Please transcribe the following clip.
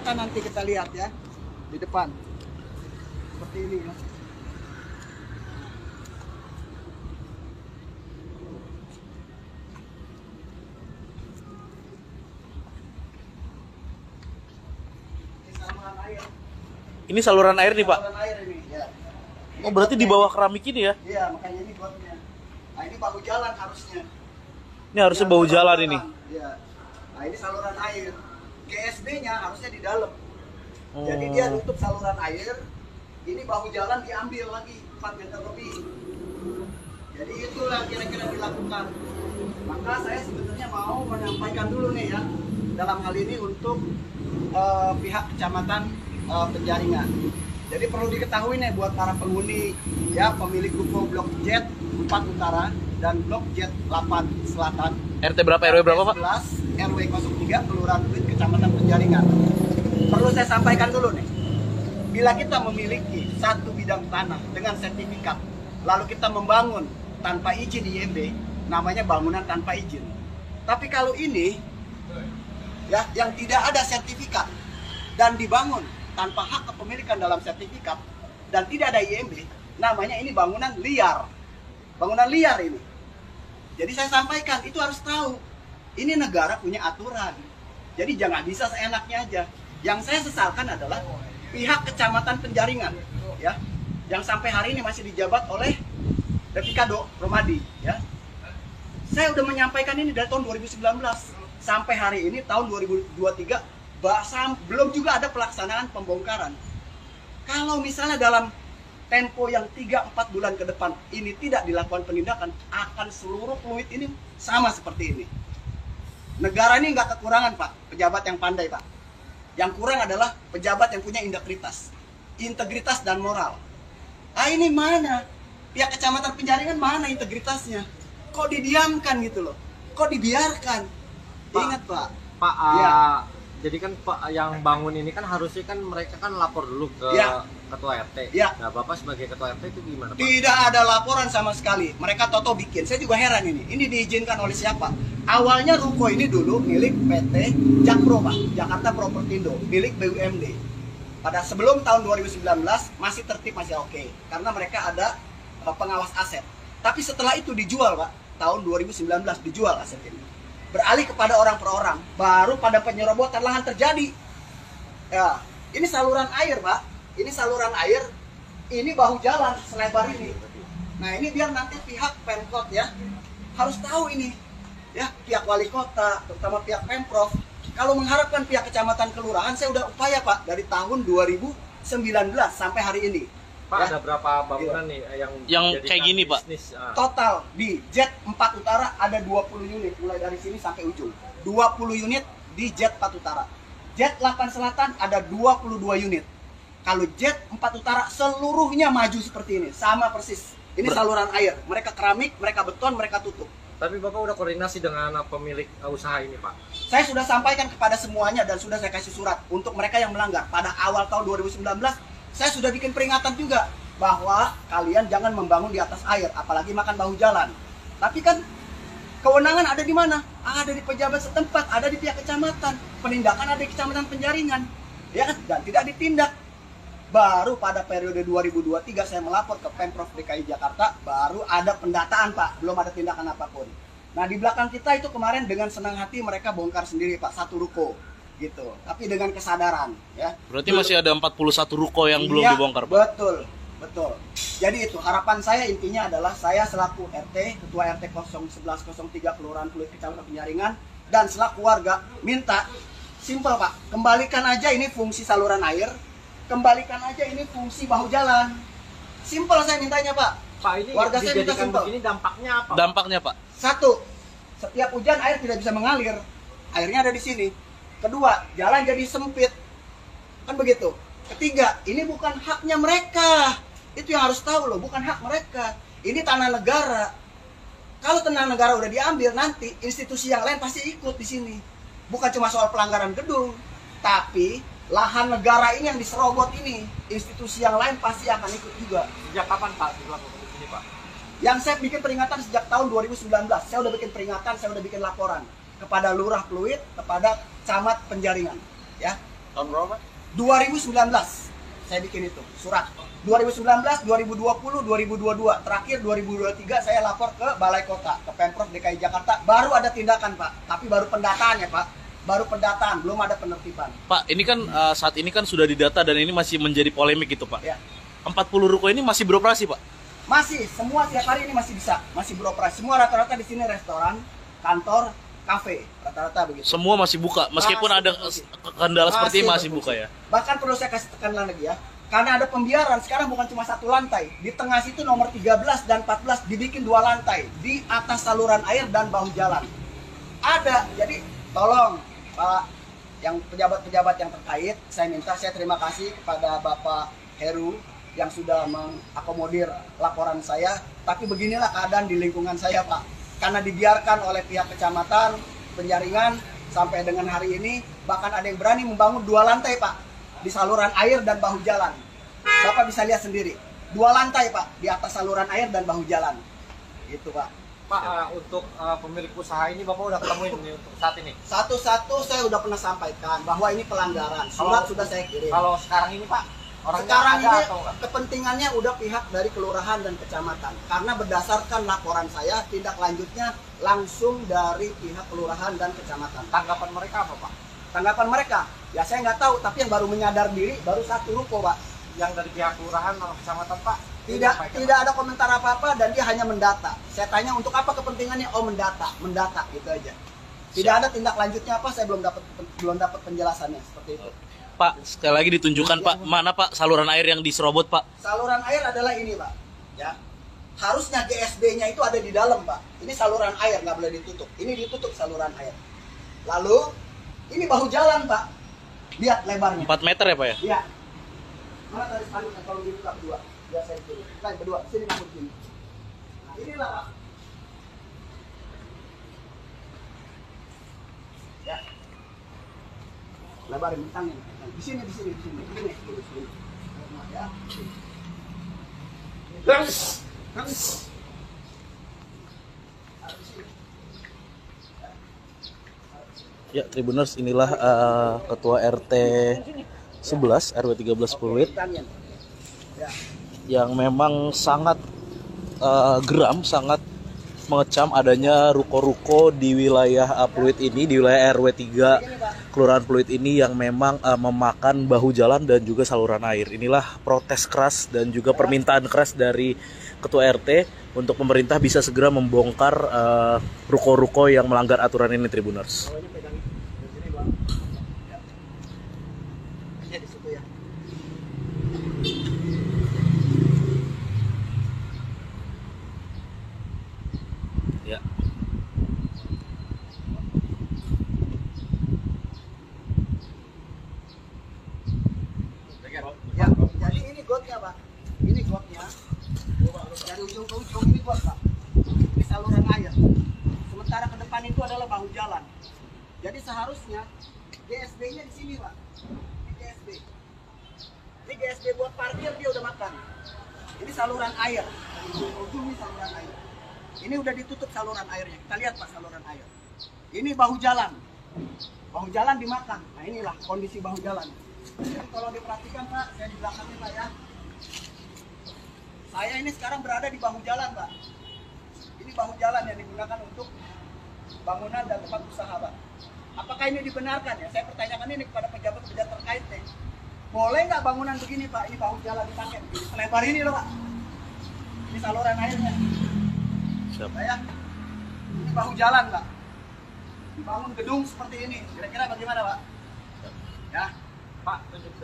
kecamatan nanti kita lihat ya di depan seperti ini ya. Ini saluran air nih, Pak. Saluran air ini, ya. Oh, berarti di bawah keramik ini ya? Iya, makanya ini gotnya. Nah, ini bahu jalan harusnya. Ini harusnya bahu jalan ini. Iya. Nah, ini saluran air. GSD-nya harusnya di dalam. Oh. Jadi dia nutup saluran air. Ini bahu jalan diambil lagi 4 meter lebih. Jadi itulah kira-kira dilakukan. Maka saya sebenarnya mau menyampaikan dulu nih ya, dalam hal ini untuk pihak kecamatan Penjaringan. Jadi perlu diketahui nih buat para penghuni ya, pemilik ruko Blok Z 4 Utara dan Blok Z 8 Selatan. RT berapa, RW berapa, Pak? 11 RW 03 Kelurahan Pluit Kecamatan Penjaringan. Perlu saya sampaikan dulu nih. Bila kita memiliki satu bidang tanah dengan sertifikat, lalu kita membangun tanpa izin IMB, namanya bangunan tanpa izin. Tapi kalau ini ya yang tidak ada sertifikat dan dibangun tanpa hak kepemilikan dalam sertifikat dan tidak ada IMB, namanya ini bangunan liar. Bangunan liar ini. Jadi saya sampaikan, itu harus tahu. Ini negara punya aturan. Jadi jangan bisa seenaknya aja. Yang saya sesalkan adalah pihak Kecamatan Penjaringan, ya, yang sampai hari ini masih dijabat oleh Revicado Romadi, ya. Saya udah menyampaikan ini dari tahun 2019 sampai hari ini tahun 2023. Belum juga ada pelaksanaan pembongkaran. Kalau misalnya dalam tempo yang 3-4 bulan ke depan ini tidak dilakukan penindakan, akan seluruh fluid ini sama seperti ini. Negara ini nggak kekurangan, Pak, pejabat yang pandai, Pak. Yang kurang adalah pejabat yang punya integritas dan moral. Ah, ini mana? Pihak Kecamatan Penjaringan mana integritasnya? Kok didiamkan gitu loh? Kok dibiarkan? Pak, Ingat, Pak. Pak, Ya. Jadi kan Pak yang bangun ini kan harusnya kan mereka kan lapor dulu ke Ya. ketua RT. Ya. Nah, Bapak sebagai ketua RT itu gimana, Pak? Tidak ada laporan sama sekali. Mereka toto bikin. Saya juga heran ini. Ini diizinkan oleh siapa? Awalnya ruko ini dulu milik PT Jakpro, Pak, Jakarta Propertindo, milik BUMD. Pada sebelum tahun 2019 masih tertib, masih oke. Karena mereka ada pengawas aset. Tapi setelah itu dijual, Pak. Tahun 2019 dijual aset ini. Beralih kepada orang per orang, baru pada penyerobotan lahan terjadi. Ya, ini saluran air, Pak. Ini saluran air, ini bahu jalan selebar ini. Nah, ini biar nanti pihak Pemkot ya harus tahu ini. Ya, pihak wali kota, terutama pihak Pemprov. Kalau mengharapkan pihak kecamatan kelurahan, saya udah upaya, Pak, dari tahun 2019 sampai hari ini. Pak, Ya. ada berapa bangunan nih yang Yang kayak gini, Pak? bisnis? Total di Z4 Utara ada 20 unit mulai dari sini sampai ujung. 20 unit di Z4 Utara. Z8 Selatan ada 22 unit. Kalau Z4 Utara seluruhnya maju seperti ini, sama persis. Ini saluran air, mereka keramik, mereka beton, mereka tutup. Tapi Bapak udah koordinasi dengan pemilik usaha ini, Pak? Saya sudah sampaikan kepada semuanya dan sudah saya kasih surat untuk mereka yang melanggar. Pada awal tahun 2019 saya sudah bikin peringatan juga bahwa kalian jangan membangun di atas air, apalagi makan bahu jalan. Tapi kan kewenangan ada di mana? Ada di pejabat setempat, ada di pihak kecamatan. Penindakan ada di Kecamatan Penjaringan, ya kan? Dan tidak ditindak. Baru pada periode 2023 saya melapor ke Pemprov DKI Jakarta, baru ada pendataan, Pak. Belum ada tindakan apapun. Nah, di belakang kita itu kemarin dengan senang hati mereka bongkar sendiri, Pak, satu ruko. Gitu, tapi dengan kesadaran ya. Berarti masih ada 41 ruko yang belum Iya, dibongkar, Pak? Betul. Jadi itu harapan saya intinya adalah saya selaku RT, Ketua RT 01103 Kelurahan Pluit Kecamatan Penjaringan dan selaku warga minta simpel, Pak, kembalikan aja ini fungsi saluran air, kembalikan aja ini fungsi bahu jalan. Simpel saya mintanya, Pak. Pak, ini Warga saya minta dijadikan simpel. begini dampaknya apa? Dampaknya, Pak? Satu, setiap hujan air tidak bisa mengalir. Airnya ada di sini. Kedua, jalan jadi sempit. Kan begitu. Ketiga, ini bukan haknya mereka. Itu yang harus tahu loh, bukan hak mereka. Ini tanah negara. Kalau tanah negara udah diambil, nanti institusi yang lain pasti ikut di sini. Bukan cuma soal pelanggaran gedung, tapi lahan negara ini yang diserobot ini, institusi yang lain pasti akan ikut juga. Sejak kapan, Pak, dilakukan di sini, Pak? Yang saya bikin peringatan sejak tahun 2019. Saya udah bikin peringatan, saya udah bikin laporan kepada Lurah Pluit, kepada Camat Penjaringan, ya. Tahun berapa? 2019 saya bikin itu surat. 2019, 2020, 2022, terakhir 2023 saya lapor ke Balai Kota, ke Pemprov DKI Jakarta. Baru ada tindakan Pak, tapi baru pendataan ya Pak. Baru pendataan, belum ada penertiban. Pak, ini kan saat ini kan sudah didata dan ini masih menjadi polemik gitu Pak. Ya. 40 ruko ini masih beroperasi Pak? Masih, semua tiap hari ini masih bisa, masih beroperasi. Semua rata-rata di sini restoran, kantor, kafe, rata-rata begitu. Semua masih buka, meskipun ada kendala seperti ini masih buka ya? Bahkan perlu saya kasih tekanan lagi ya, karena ada pembiaran, sekarang bukan cuma satu lantai. Di tengah situ nomor 13 dan 14 dibikin 2 lantai, di atas saluran air dan bahu jalan. Ada, jadi tolong Pak, yang pejabat-pejabat yang terkait, saya terima kasih kepada Bapak Heru yang sudah mengakomodir laporan saya. Tapi beginilah keadaan di lingkungan saya Pak, karena dibiarkan oleh pihak kecamatan, penjaringan, sampai dengan hari ini, bahkan ada yang berani membangun 2 lantai Pak, di saluran air dan bahu jalan. Bapak bisa lihat sendiri, 2 lantai Pak, di atas saluran air dan bahu jalan. Gitu Pak. Pak, untuk pemilik usaha ini Bapak udah ketemuin nih untuk saat ini? Satu-satu saya udah pernah sampaikan bahwa ini pelanggaran. Surat sudah saya kirim. Kalau sekarang ini Pak, orangnya Sekarang ada ini atau enggak? kepentingannya udah pihak dari kelurahan dan kecamatan. Karena berdasarkan laporan saya, tindak lanjutnya langsung dari pihak kelurahan dan kecamatan. Tanggapan mereka apa Pak? Tanggapan mereka, ya saya nggak tahu, tapi yang baru menyadar diri baru 1 ruko Pak. Yang dari pihak kelurahan atau kecamatan Pak? Tidak ada komentar apa-apa dan dia hanya mendata. Saya tanya untuk apa kepentingannya? Oh mendata gitu aja. Tidak ada tindak lanjutnya apa, saya belum dapat penjelasannya seperti itu. Pak, sekali lagi ditunjukkan Pak, mana Pak saluran air yang diserobot Pak? Saluran air adalah ini Pak, ya. Harusnya GSB-nya itu ada di dalam Pak. Ini saluran air, nggak boleh ditutup. Ini ditutup saluran air. Lalu ini bahu jalan Pak. Lihat lebarnya. 4 meter ya Pak ya? Iya. Mana tadi spanduknya kalau dibuka berdua? Biar saya dulu. Kita berdua sini kamu begini. Nah inilah Pak. Ya. Lebarin bentangnya. Di sini. Ya. Ya, Tribuners, inilah Ketua RT 11 RW 13 Pluit Ya. yang memang sangat geram, sangat mengecam adanya ruko-ruko di wilayah Pluit ini, di wilayah RW 3 Kelurahan Pluit ini yang memang memakan bahu jalan dan juga saluran air. Inilah protes keras dan juga permintaan keras dari Ketua RT untuk pemerintah bisa segera membongkar ruko-ruko yang melanggar aturan ini, Tribuners. Di situ ya. Ya. Ya, jadi ini gotnya Pak. Ini gotnya. Dari ujung ke ujung ini got Pak. Ini saluran air. Sementara ke depan itu adalah bahu jalan. Jadi seharusnya GSB-nya di sini Pak. Ini GSB. Ini GSB buat parkir dia udah makan. Ini saluran air. Dari ujung ke ujung ini saluran air. Ini udah ditutup saluran airnya. Kita lihat Pak saluran air. Ini bahu jalan. Bahu jalan dimakan. Nah inilah kondisi bahu jalan. Jadi tolong diperhatikan Pak, saya di belakangnya Pak ya. Saya ini sekarang berada di bahu jalan Pak. Ini bahu jalan yang digunakan untuk bangunan dan tempat usaha Pak. Apakah ini dibenarkan ya? Saya pertanyakan ini kepada pejabat-pejabat terkait nih. Boleh nggak bangunan begini Pak? Ini bahu jalan dipakai begini. Selebar ini loh Pak. Ini saluran airnya. Siap. Pak ya. Ini bahu jalan Pak. Dibangun gedung seperti ini. Kira-kira bagaimana Pak? Ya. Pak, tunjuk